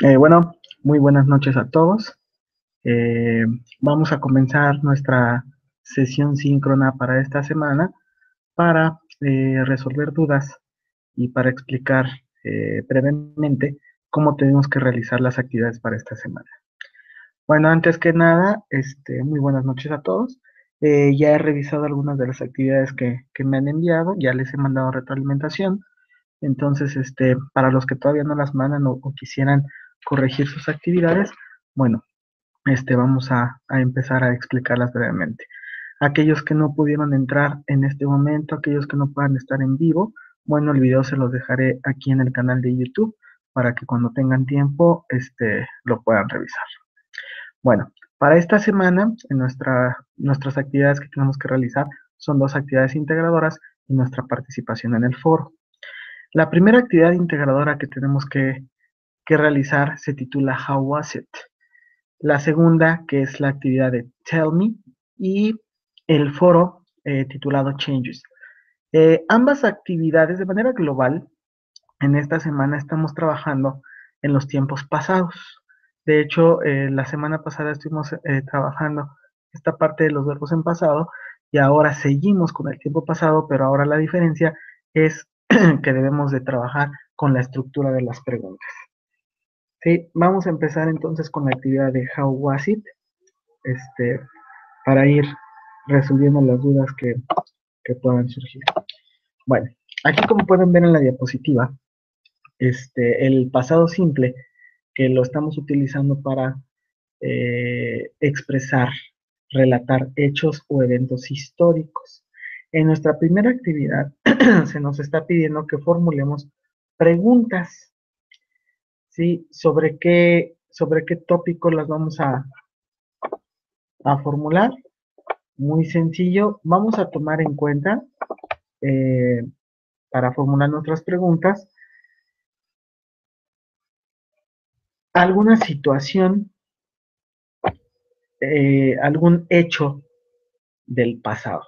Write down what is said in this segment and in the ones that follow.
Bueno, muy buenas noches a todos. Eh, Vamos a comenzar nuestra sesión síncrona para esta semana para resolver dudas y para explicar brevemente cómo tenemos que realizar las actividades para esta semana. Bueno, antes que nada, muy buenas noches a todos. Ya he revisado algunas de las actividades que me han enviado, ya les he mandado retroalimentación. Entonces, para los que todavía no las mandan o quisieran corregir sus actividades, bueno, vamos a empezar a explicarlas brevemente. Aquellos que no pudieron entrar en este momento, aquellos que no puedan estar en vivo, bueno, el video se los dejaré aquí en el canal de YouTube para que cuando tengan tiempo, lo puedan revisar. Bueno, para esta semana, nuestras actividades que tenemos que realizar son dos actividades integradoras y nuestra participación en el foro. La primera actividad integradora que tenemos que realizar se titula How Was It? La segunda, que es la actividad de Tell Me, y el foro titulado Changes. Ambas actividades de manera global, en esta semana estamos trabajando en los tiempos pasados. De hecho, la semana pasada estuvimos trabajando esta parte de los verbos en pasado y ahora seguimos con el tiempo pasado, pero ahora la diferencia es que debemos de trabajar con la estructura de las preguntas. Sí, vamos a empezar entonces con la actividad de How Was It, este, para ir resolviendo las dudas que puedan surgir. Bueno, aquí como pueden ver en la diapositiva, el pasado simple que lo estamos utilizando para expresar, relatar hechos o eventos históricos. En nuestra primera actividad se nos está pidiendo que formulemos preguntas, ¿sí? Sobre qué tópico las vamos a formular. Muy sencillo. Vamos a tomar en cuenta, eh, para formular nuestras preguntas, alguna situación, algún hecho del pasado,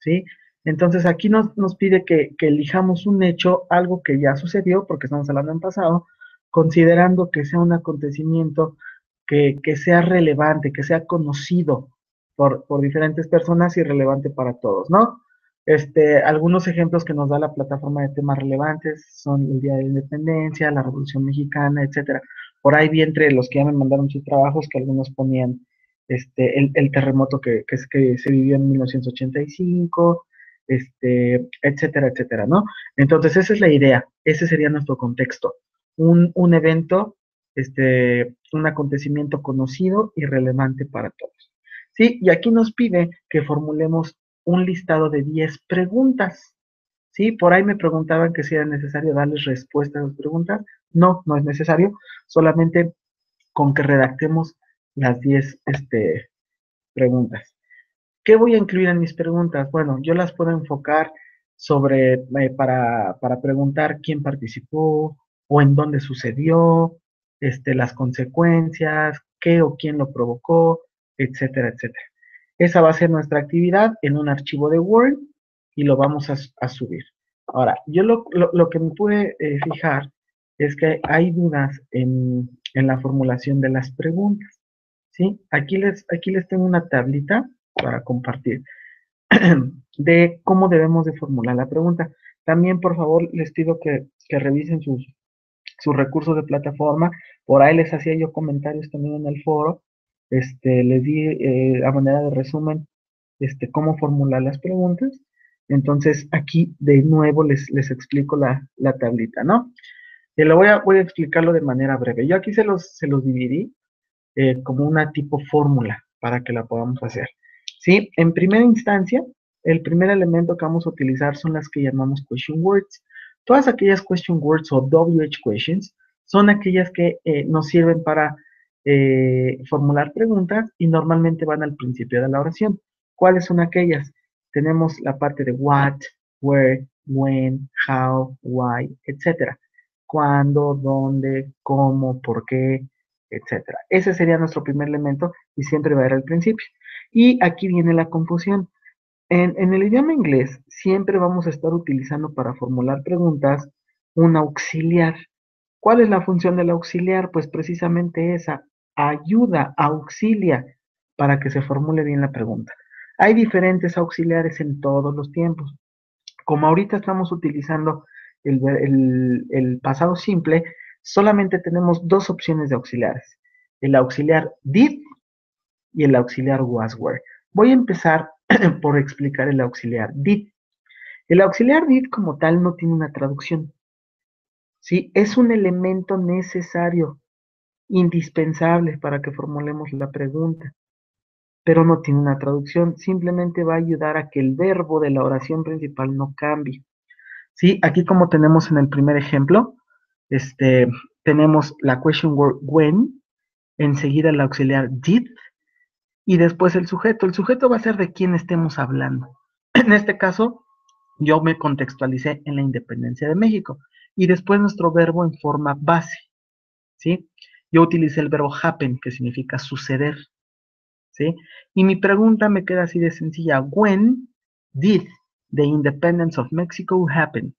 ¿sí? Entonces aquí nos pide que elijamos un hecho, algo que ya sucedió, porque estamos hablando en pasado, considerando que sea un acontecimiento que sea relevante, que sea conocido por diferentes personas y relevante para todos, ¿no? Algunos ejemplos que nos da la plataforma de temas relevantes son el Día de la Independencia, la Revolución Mexicana, etcétera. Por ahí vi entre los que ya me mandaron sus trabajos que algunos ponían el terremoto que se vivió en 1985, etcétera, etcétera, ¿no? Entonces, esa es la idea, ese sería nuestro contexto. Un evento, un acontecimiento conocido y relevante para todos. ¿Sí? Y aquí nos pide que formulemos un listado de 10 preguntas. ¿Sí? Por ahí me preguntaban que si era necesario darles respuesta a las preguntas. No, no es necesario, solamente con que redactemos las 10 preguntas. ¿Qué voy a incluir en mis preguntas? Bueno, yo las puedo enfocar para preguntar quién participó o en dónde sucedió, las consecuencias, qué o quién lo provocó, etcétera, etcétera. Esa va a ser nuestra actividad en un archivo de Word y lo vamos a subir. Ahora, yo lo que me pude fijar es que hay dudas en la formulación de las preguntas. ¿Sí? Aquí les tengo una tablita para compartir de cómo debemos de formular la pregunta. También, por favor, les pido que revisen sus recursos de plataforma. Por ahí les hacía yo comentarios también en el foro. Les di a manera de resumen cómo formular las preguntas. Entonces, aquí de nuevo les explico la tablita, ¿no? Y voy a explicarlo de manera breve. Yo aquí se los dividí como una tipo fórmula para que la podamos hacer. ¿Sí? En primera instancia, el primer elemento que vamos a utilizar son las que llamamos question words. Todas aquellas question words o WH questions son aquellas que nos sirven para formular preguntas y normalmente van al principio de la oración. ¿Cuáles son aquellas? Tenemos la parte de what, where, when, how, why, etcétera. ¿Cuándo, dónde, cómo, por qué, etcétera? Ese sería nuestro primer elemento y siempre va a ir al principio. Y aquí viene la confusión. En el idioma inglés siempre vamos a estar utilizando para formular preguntas un auxiliar. ¿Cuál es la función del auxiliar? Pues precisamente esa, ayuda, auxilia para que se formule bien la pregunta. Hay diferentes auxiliares en todos los tiempos. Como ahorita estamos utilizando el pasado simple, solamente tenemos dos opciones de auxiliares. El auxiliar did y el auxiliar was were. Voy a empezar por explicar el auxiliar did. El auxiliar did como tal no tiene una traducción, ¿sí? Es un elemento necesario, indispensable para que formulemos la pregunta, pero no tiene una traducción, simplemente va a ayudar a que el verbo de la oración principal no cambie. Sí, aquí como tenemos en el primer ejemplo, tenemos la question word when, enseguida el auxiliar did y después el sujeto. El sujeto va a ser de quién estemos hablando. En este caso, yo me contextualicé en la independencia de México y después nuestro verbo en forma base, ¿sí? Yo utilicé el verbo happen, que significa suceder, ¿sí? Y mi pregunta me queda así de sencilla. When did the independence of Mexico happen?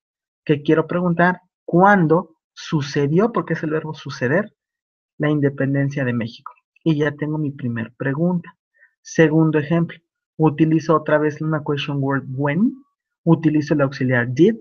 Que quiero preguntar, ¿cuándo sucedió, porque es el verbo suceder, la independencia de México? Y ya tengo mi primer pregunta. Segundo ejemplo, utilizo otra vez una question word when, utilizo el auxiliar did,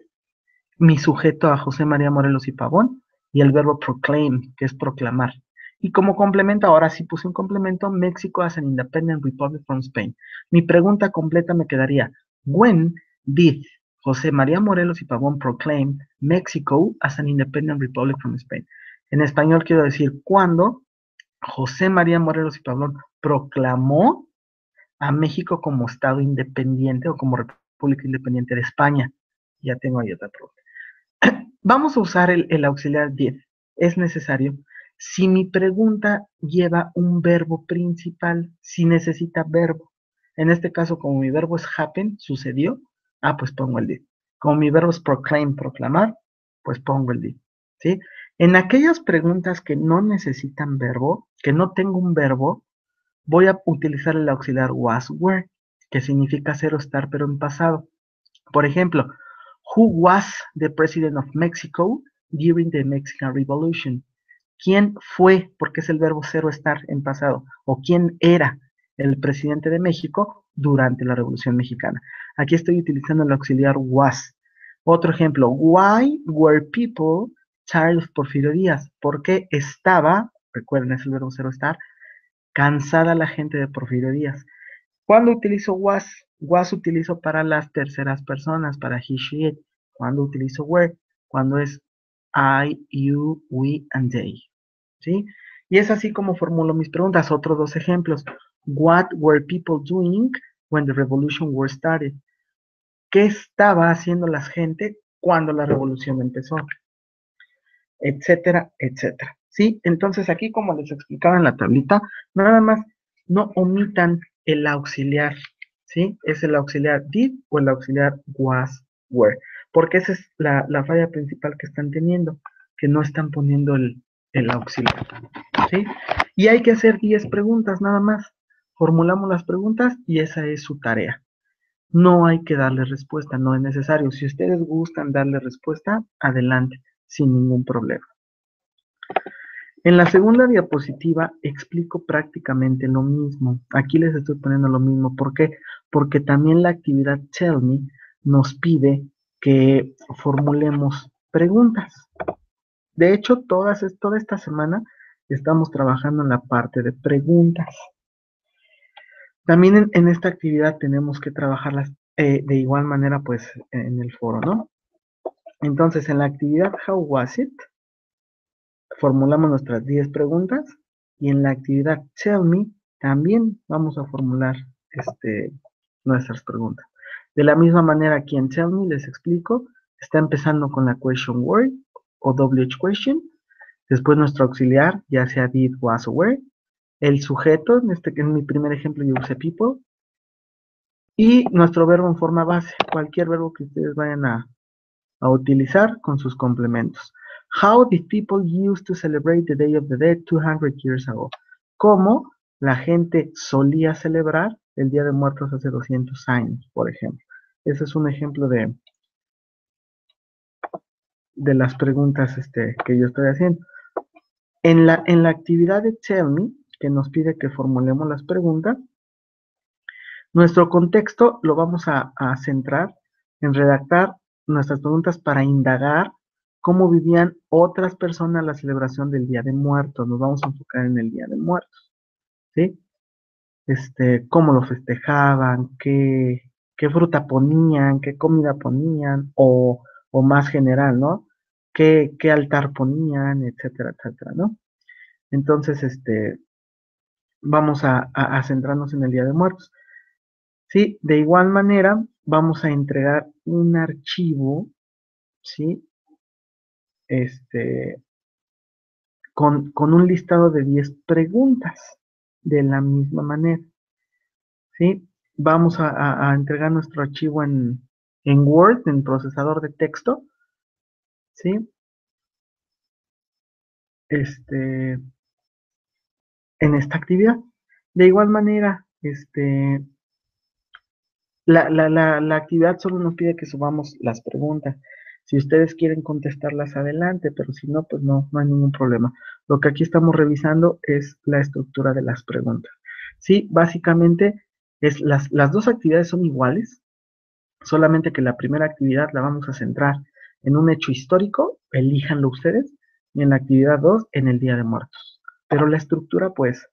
mi sujeto a José María Morelos y Pavón, y el verbo proclaim, que es proclamar. Y como complemento, ahora sí puse un complemento, Mexico as an independent republic from Spain. Mi pregunta completa me quedaría, when did José María Morelos y Pavón proclaim Mexico as an independent republic from Spain? En español quiero decir, ¿cuándo José María Morelos y Pavón proclamó a México como Estado independiente o como República Independiente de España? Ya tengo ahí otra pregunta. Vamos a usar el auxiliar did. Es necesario. Si mi pregunta lleva un verbo principal, si necesita verbo. En este caso, como mi verbo es happen, sucedió, pues pongo el did. Como mi verbo es proclaim, proclamar, pues pongo el did. ¿Sí? En aquellas preguntas que no necesitan verbo, que no tengo un verbo, voy a utilizar el auxiliar was, were, que significa ser o estar, pero en pasado. Por ejemplo, who was the president of Mexico during the Mexican Revolution? ¿Quién fue? Porque es el verbo ser o estar en pasado. O quién era el presidente de México durante la Revolución Mexicana. Aquí estoy utilizando el auxiliar was. Otro ejemplo, why were people tired of Porfirio Díaz? Porque estaba, recuerden, es el verbo ser o estar, cansada la gente de Porfirio Díaz. ¿Cuándo utilizo was? Was utilizo para las terceras personas, para he, she, it. ¿Cuándo utilizo were? Cuando es I, you, we, and they. ¿Sí? Y es así como formulo mis preguntas. Otros dos ejemplos. What were people doing when the revolution was started? ¿Qué estaba haciendo la gente cuando la revolución empezó? Etcétera, etcétera. ¿Sí? Entonces aquí, como les explicaba en la tablita, nada más no omitan el auxiliar, ¿sí? Es el auxiliar did o el auxiliar was, were, porque esa es la falla principal que están teniendo, que no están poniendo el auxiliar, ¿sí? Y hay que hacer 10 preguntas nada más. Formulamos las preguntas y esa es su tarea. No hay que darle respuesta, no es necesario. Si ustedes gustan darle respuesta, adelante, sin ningún problema. En la segunda diapositiva explico prácticamente lo mismo. Aquí les estoy poniendo lo mismo. ¿Por qué? Porque también la actividad Tell Me nos pide que formulemos preguntas. De hecho, toda esta semana estamos trabajando en la parte de preguntas. También en esta actividad tenemos que trabajarlas de igual manera pues en el foro, ¿no? Entonces, en la actividad How Was It? Formulamos nuestras 10 preguntas y en la actividad Tell Me también vamos a formular nuestras preguntas. De la misma manera aquí en Tell Me les explico, está empezando con la question word o WH question, después nuestro auxiliar, ya sea did, was o were, el sujeto, en mi primer ejemplo yo usé people, y nuestro verbo en forma base, cualquier verbo que ustedes vayan a utilizar con sus complementos. How did people used to celebrate the Day of the Dead 200 years ago? ¿Cómo la gente solía celebrar el Día de Muertos hace 200 años, por ejemplo? Ese es un ejemplo de las preguntas que yo estoy haciendo. En la actividad de Tell Me, que nos pide que formulemos las preguntas, nuestro contexto lo vamos a centrar en redactar nuestras preguntas para indagar cómo vivían otras personas la celebración del Día de Muertos. Nos vamos a enfocar en el Día de Muertos, ¿sí? Cómo lo festejaban, qué fruta ponían, qué comida ponían, o más general, ¿no? Qué altar ponían, etcétera, etcétera, ¿no? Entonces, vamos a centrarnos en el Día de Muertos. Sí, de igual manera, vamos a entregar un archivo, ¿sí? Este, con un listado de 10 preguntas, de la misma manera, ¿sí? Vamos a entregar nuestro archivo en Word, en procesador de texto, ¿sí? Este, en esta actividad. De igual manera, la actividad solo nos pide que subamos las preguntas. Si ustedes quieren contestarlas adelante, pero si no, pues no hay ningún problema. Lo que aquí estamos revisando es la estructura de las preguntas. Sí, básicamente las dos actividades son iguales, solamente que la primera actividad la vamos a centrar en un hecho histórico, elíjanlo ustedes, y en la actividad 2 en el Día de Muertos. Pero la estructura, pues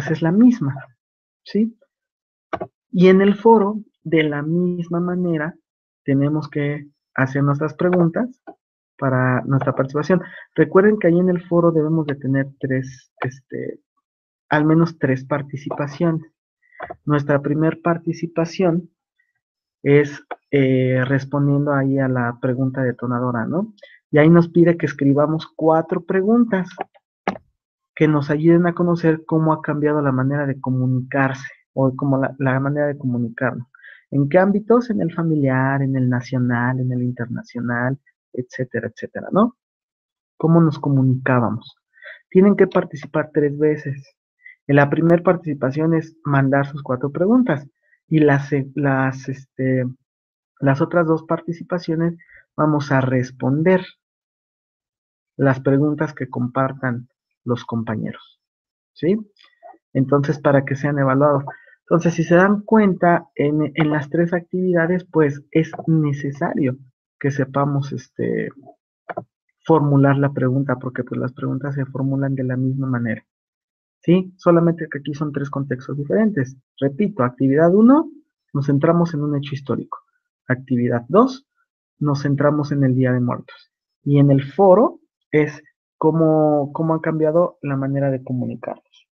es la misma, ¿sí? Y en el foro, de la misma manera, tenemos que hacer nuestras preguntas para nuestra participación. Recuerden que ahí en el foro debemos de tener al menos tres participaciones. Nuestra primera participación es respondiendo ahí a la pregunta detonadora, ¿no? Y ahí nos pide que escribamos 4 preguntas que nos ayuden a conocer cómo ha cambiado la manera de comunicarse o como la manera de comunicarnos. ¿En qué ámbitos? En el familiar, en el nacional, en el internacional, etcétera, etcétera, ¿no? ¿Cómo nos comunicábamos? Tienen que participar 3 veces. En la primera participación es mandar sus 4 preguntas y las otras 2 participaciones vamos a responder las preguntas que compartan los compañeros, ¿sí? Entonces, para que sean evaluados. Entonces, si se dan cuenta, en las 3 actividades, pues es necesario que sepamos formular la pregunta, porque pues las preguntas se formulan de la misma manera, ¿sí? Solamente que aquí son 3 contextos diferentes. Repito, actividad 1, nos centramos en un hecho histórico. Actividad 2, nos centramos en el Día de Muertos. Y en el foro es cómo ha cambiado la manera de comunicarnos.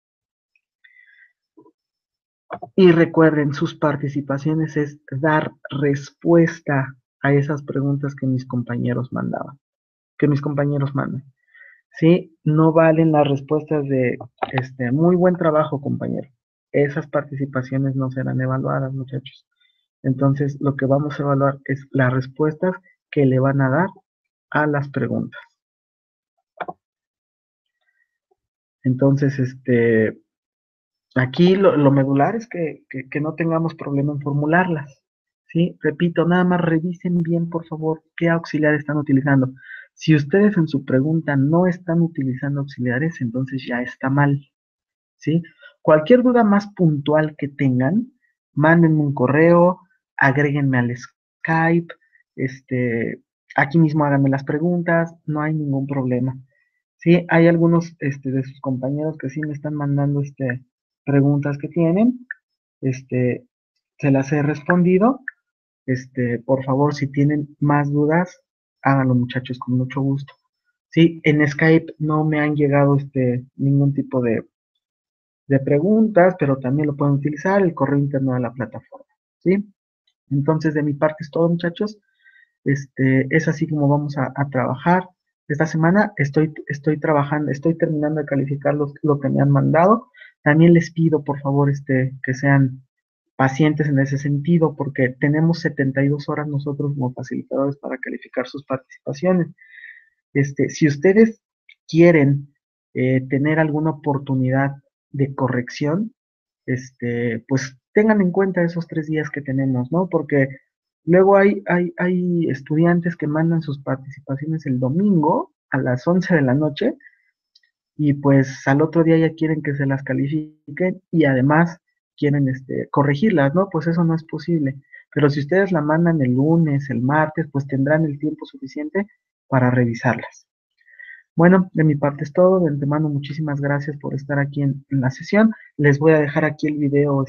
Y recuerden, sus participaciones es dar respuesta a esas preguntas que mis compañeros mandaban, que mis compañeros mandan. ¿Sí? No valen las respuestas de, muy buen trabajo, compañero. Esas participaciones no serán evaluadas, muchachos. Entonces, lo que vamos a evaluar es las respuestas que le van a dar a las preguntas. Entonces, aquí lo medular es que no tengamos problema en formularlas, ¿sí? Repito, nada más revisen bien, por favor, qué auxiliar están utilizando. Si ustedes en su pregunta no están utilizando auxiliares, entonces ya está mal, ¿sí? Cualquier duda más puntual que tengan, mándenme un correo, agréguenme al Skype, aquí mismo háganme las preguntas, no hay ningún problema. Sí, hay algunos de sus compañeros que sí me están mandando preguntas que tienen, este, se las he respondido. Por favor, si tienen más dudas, háganlo, muchachos, con mucho gusto. Sí, en Skype no me han llegado ningún tipo de preguntas, pero también lo pueden utilizar el correo interno de la plataforma. ¿Sí? Entonces, de mi parte es todo, muchachos. Es así como vamos a trabajar. Esta semana estoy trabajando, estoy terminando de calificar lo que me han mandado. También les pido, por favor, que sean pacientes en ese sentido, porque tenemos 72 horas nosotros como facilitadores para calificar sus participaciones. Si ustedes quieren tener alguna oportunidad de corrección, pues tengan en cuenta esos 3 días que tenemos, ¿no? Porque Luego hay estudiantes que mandan sus participaciones el domingo a las 11 de la noche y pues al otro día ya quieren que se las califiquen y además quieren corregirlas, ¿no? Pues eso no es posible. Pero si ustedes la mandan el lunes, el martes, pues tendrán el tiempo suficiente para revisarlas. Bueno, de mi parte es todo. De antemano, muchísimas gracias por estar aquí en la sesión. Les voy a dejar aquí el video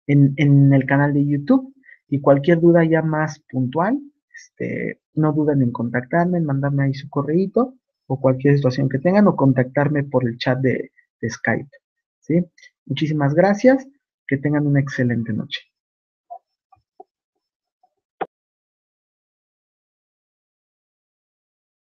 en el canal de YouTube y cualquier duda ya más puntual, no duden en contactarme, en mandarme ahí su correíto o cualquier situación que tengan o contactarme por el chat de Skype. ¿Sí? Muchísimas gracias. Que tengan una excelente noche.